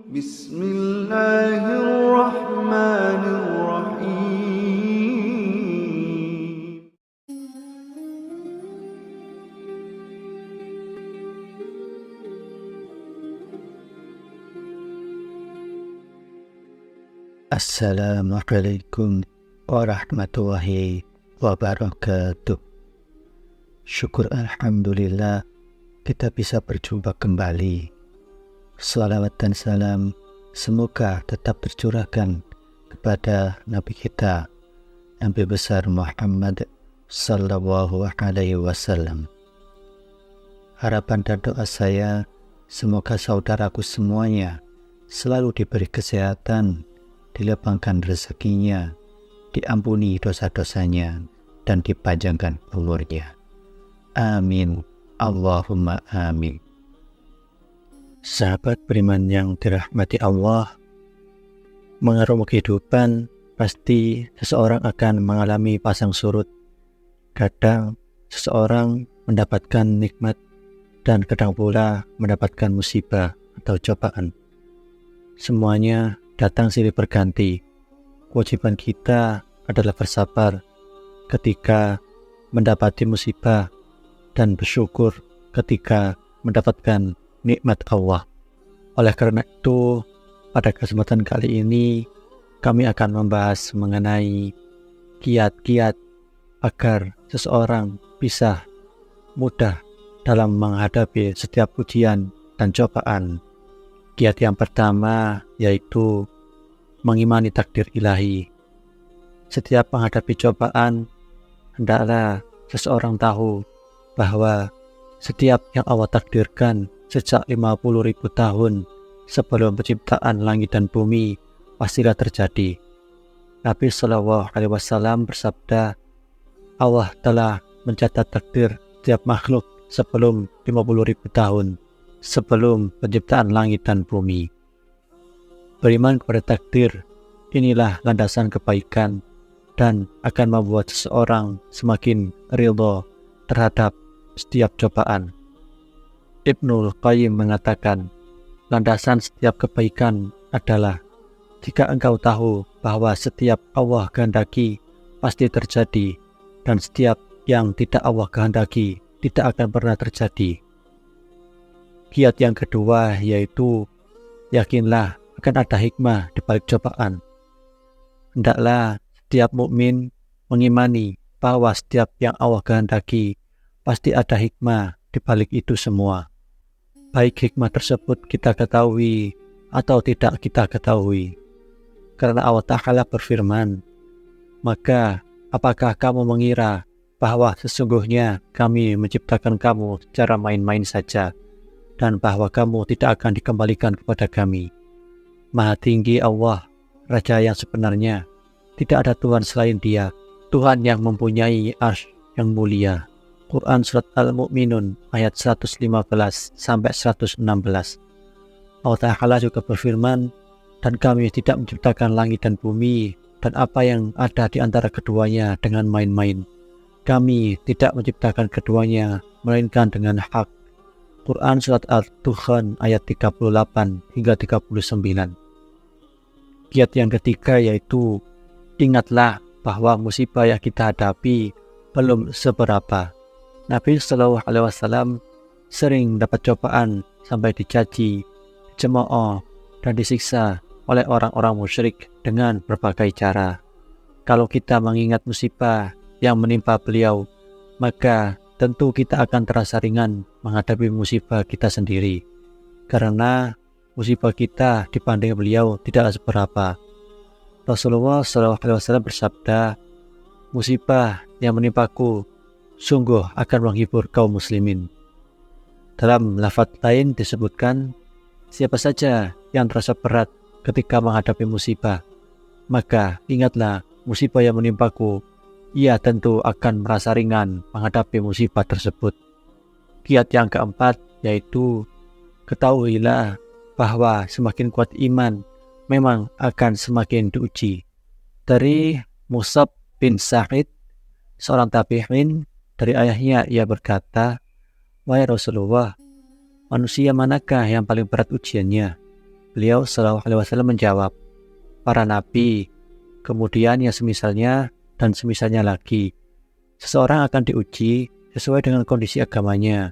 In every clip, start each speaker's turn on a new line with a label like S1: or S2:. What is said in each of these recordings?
S1: Bismillahirrahmanirrahim.
S2: Assalamualaikum warahmatullahi wabarakatuh. Syukur alhamdulillah kita bisa berjumpa kembali. Salawat dan salam semoga tetap tercurahkan kepada Nabi kita, Nabi besar Muhammad sallallahu alaihi wasallam. Harapan dan doa saya semoga saudaraku semuanya selalu diberi kesehatan, dilapangkan rezekinya, diampuni dosa-dosanya, dan dipanjangkan umurnya. Amin. Allahumma amin. Sahabat beriman yang dirahmati Allah, mengarungi kehidupan pasti seseorang akan mengalami pasang surut. Kadang seseorang mendapatkan nikmat dan kadang pula mendapatkan musibah atau cobaan. Semuanya datang silih berganti. Kewajiban kita adalah bersabar ketika mendapati musibah dan bersyukur ketika mendapatkan nikmat Allah. Oleh karena itu, pada kesempatan kali ini kami akan membahas mengenai kiat-kiat agar seseorang bisa mudah dalam menghadapi setiap ujian dan cobaan. Kiat yang pertama yaitu mengimani takdir ilahi. Setiap menghadapi cobaan, hendaklah seseorang tahu bahwa setiap yang Allah takdirkan sejak 50.000 tahun sebelum penciptaan langit dan bumi pastilah terjadi. Nabi Shallallahu Alaihi Wasallam bersabda, Allah telah mencatat takdir setiap makhluk sebelum 50.000 tahun sebelum penciptaan langit dan bumi. Beriman kepada takdir, inilah landasan kebaikan dan akan membuat seseorang semakin ridho terhadap setiap cobaan. Ibnul Qayyim mengatakan, landasan setiap kebaikan adalah jika engkau tahu bahwa setiap Allah kehendaki pasti terjadi dan setiap yang tidak Allah kehendaki tidak akan pernah terjadi. Kiat yang kedua yaitu yakinlah akan ada hikmah di balik cobaan. Hendaklah setiap mukmin mengimani bahwa setiap yang Allah kehendaki pasti ada hikmah di balik itu semua. Baik hikmah tersebut kita ketahui atau tidak kita ketahui. Karena Allah Ta'ala berfirman, maka apakah kamu mengira bahwa sesungguhnya kami menciptakan kamu secara main-main saja dan bahwa kamu tidak akan dikembalikan kepada kami. Maha tinggi Allah, Raja yang sebenarnya. Tidak ada Tuhan selain Dia, Tuhan yang mempunyai arsy yang mulia. Quran Surat Al-Mu'minun ayat 115-116. Allah Ta'ala juga berfirman, dan kami tidak menciptakan langit dan bumi dan apa yang ada di antara keduanya dengan main-main. Kami tidak menciptakan keduanya melainkan dengan hak. Quran Surat Al-Dukhan ayat 38-39. Kiat yang ketiga yaitu ingatlah bahwa musibah yang kita hadapi belum seberapa. Nabi Shallallahu Alaihi Wasallam sering dapat cobaan sampai dicaci, dicemooh, dan disiksa oleh orang-orang musyrik dengan berbagai cara. Kalau kita mengingat musibah yang menimpa beliau, maka tentu kita akan terasa ringan menghadapi musibah kita sendiri. Karena musibah kita dibanding beliau tidaklah seberapa. Rasulullah SAW bersabda, musibah yang menimpaku sungguh akan menghibur kaum muslimin. Dalam lafaz lain disebutkan, siapa saja yang terasa berat ketika menghadapi musibah, maka ingatlah musibah yang menimpaku, ia tentu akan merasa ringan menghadapi musibah tersebut. Kiat yang keempat yaitu ketahuilah bahwa semakin kuat iman memang akan semakin diuji. Dari Mus'ab bin Sa'id, seorang tabi'in, dari ayahnya ia berkata, "Wahai Rasulullah, manusia manakah yang paling berat ujiannya?" beliau Shallallahu Alaihi Wasallam menjawab, para nabi, kemudian yang semisalnya dan semisalnya lagi. Seseorang akan diuji sesuai dengan kondisi agamanya.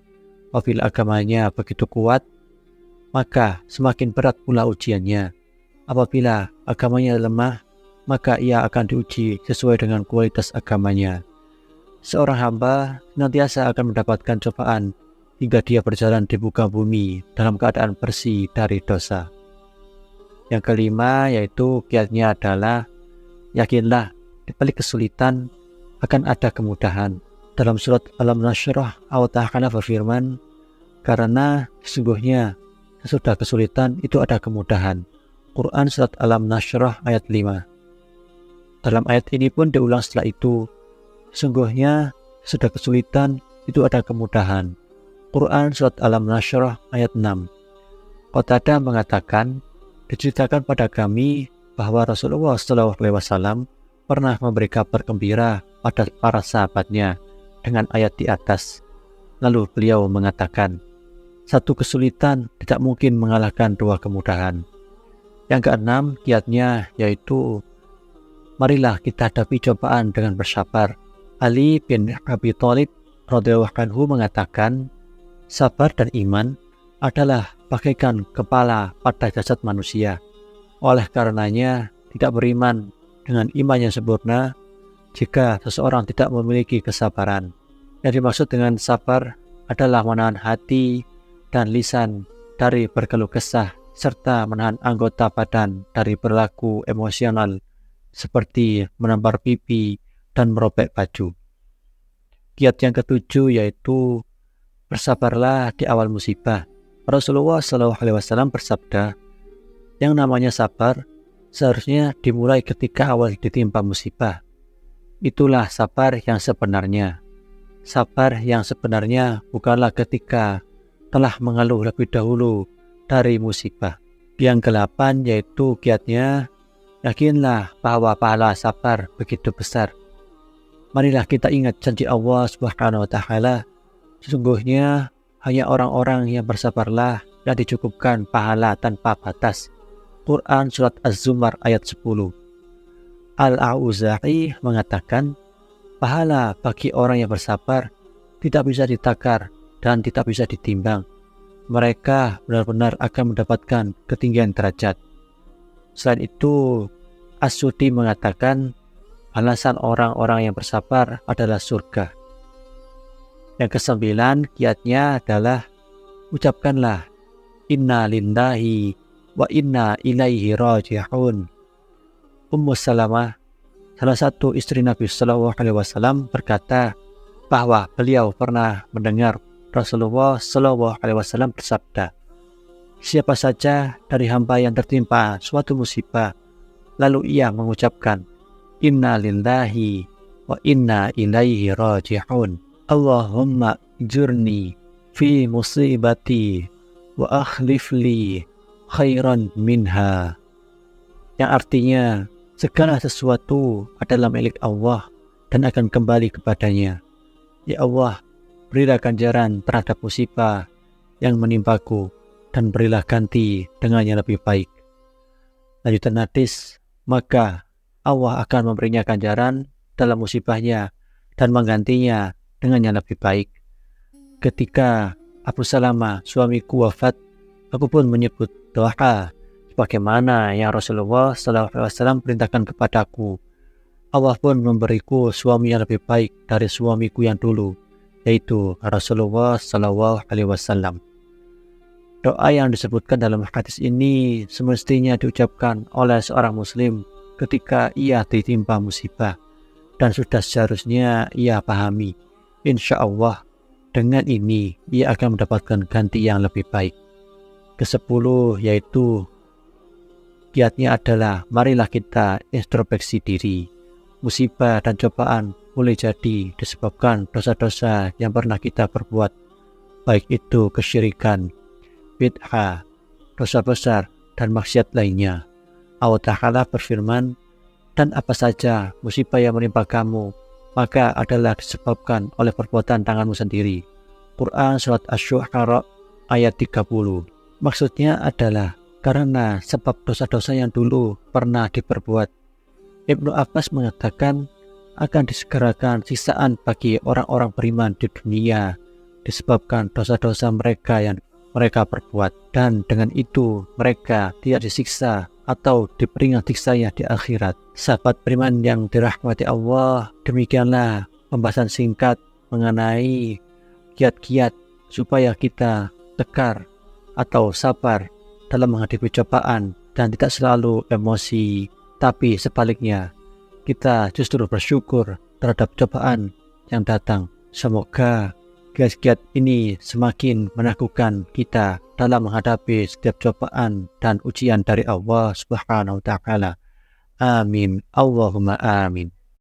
S2: Apabila agamanya begitu kuat, maka semakin berat pula ujiannya. Apabila agamanya lemah, maka ia akan diuji sesuai dengan kualitas agamanya. Seorang hamba senantiasa akan mendapatkan cobaan hingga dia berjalan di muka bumi dalam keadaan bersih dari dosa. Yang kelima yaitu kiatnya adalah yakinlah di balik kesulitan akan ada kemudahan. Dalam surat Al-Nashrah Allah Ta'ala berfirman, karena sesungguhnya sesudah kesulitan itu ada kemudahan. Quran surat Al-Nashrah ayat 5. Dalam ayat ini pun diulang setelah itu, sesungguhnya sesudah kesulitan itu ada kemudahan. Quran surat Al-Nashrah ayat 6. Qatadah mengatakan, diceritakan pada kami bahwa Rasulullah SAW pernah memberi kabar gembira pada para sahabatnya dengan ayat di atas. Lalu beliau mengatakan, satu kesulitan tidak mungkin mengalahkan dua kemudahan. Yang keenam kiatnya yaitu, marilah kita hadapi cobaan dengan bersabar. Ali bin Abi Thalib radhiyallahu anhu mengatakan, sabar dan iman adalah bagaikan kepala pada jasad manusia. Oleh karenanya tidak beriman dengan iman yang sempurna jika seseorang tidak memiliki kesabaran. Yang dimaksud dengan sabar adalah menahan hati dan lisan dari berkeluh kesah serta menahan anggota badan dari perilaku emosional seperti menampar pipi dan merobek baju. Kiat yang ketujuh yaitu bersabarlah di awal musibah. Rasulullah SAW bersabda, yang namanya sabar seharusnya dimulai ketika awal ditimpa musibah. Itulah sabar yang sebenarnya. Sabar yang sebenarnya bukanlah ketika telah mengeluh lebih dahulu dari musibah. Yang ke-8 yaitu kiatnya, yakinlah bahwa pahala sabar begitu besar. Marilah kita ingat janji Allah Subhanahu wa Ta'ala, sesungguhnya hanya orang-orang yang bersabarlah yang dicukupkan pahala tanpa batas. Quran surat Az-Zumar ayat 10. Al-Auza'i mengatakan, pahala bagi orang yang bersabar tidak bisa ditakar dan tidak bisa ditimbang. Mereka benar-benar akan mendapatkan ketinggian derajat. Selain itu, As-Sudi mengatakan, balasan orang-orang yang bersabar adalah surga. Yang ke-9 kiatnya adalah, ucapkanlah inna lillahi wa inna ilaihi raji'un. Ummu Salamah, salah satu istri Nabi SAW, berkata bahwa beliau pernah mendengar Rasulullah SAW bersabda, siapa saja dari hamba yang tertimpa suatu musibah, lalu ia mengucapkan inna lillahi wa inna ilaihi raji'un, Allahumma jurni fi musibati wa akhlif li khairan minha, yang artinya segala sesuatu adalah milik Allah dan akan kembali kepadanya. Ya Allah, berilah ganjaran terhadap musibah yang menimpaku dan berilah ganti dengan yang lebih baik. Lanjutan hadis, maka Allah akan memberinya ganjaran dalam musibahnya dan menggantinya dengan yang lebih baik. Ketika Abu Salamah suamiku wafat, aku pun menyebut doa sebagaimana yang Rasulullah SAW perintahkan kepadaku. Allah pun memberiku suami yang lebih baik dari suamiku yang dulu, yaitu Rasulullah SAW. Doa yang disebutkan dalam hadis ini semestinya diucapkan oleh seorang muslim ketika ia ditimpa musibah, dan sudah seharusnya ia pahami, insya Allah dengan ini ia akan mendapatkan ganti yang lebih baik. Ke-10 yaitu kiatnya adalah, marilah kita introspeksi diri. Musibah dan cobaan boleh jadi disebabkan dosa-dosa yang pernah kita perbuat, baik itu kesyirikan, bid'ah, dosa besar, dan maksiat lainnya. Allah Ta'ala berfirman, dan apa saja musibah yang menimpa kamu, maka adalah disebabkan oleh perbuatan tanganmu sendiri. Quran surat Asy-Syu'ara ayat 30. Maksudnya adalah, karena sebab dosa-dosa yang dulu pernah diperbuat. Ibnu Abbas mengatakan akan disegerakan siksaan bagi orang-orang beriman di dunia disebabkan dosa-dosa mereka yang mereka perbuat, dan dengan itu mereka tidak disiksa atau diperingat siksanya di akhirat. Sahabat beriman yang dirahmati Allah, demikianlah pembahasan singkat mengenai kiat-kiat supaya kita tegar atau sabar dalam menghadapi cobaan dan tidak selalu emosi, tapi sebaliknya kita justru bersyukur terhadap cobaan yang datang. Semoga kiat-kiat ini semakin meneguhkan kita dalam menghadapi setiap cobaan dan ujian dari Allah Subhanahu wa Ta'ala. Amin. Allahumma amin.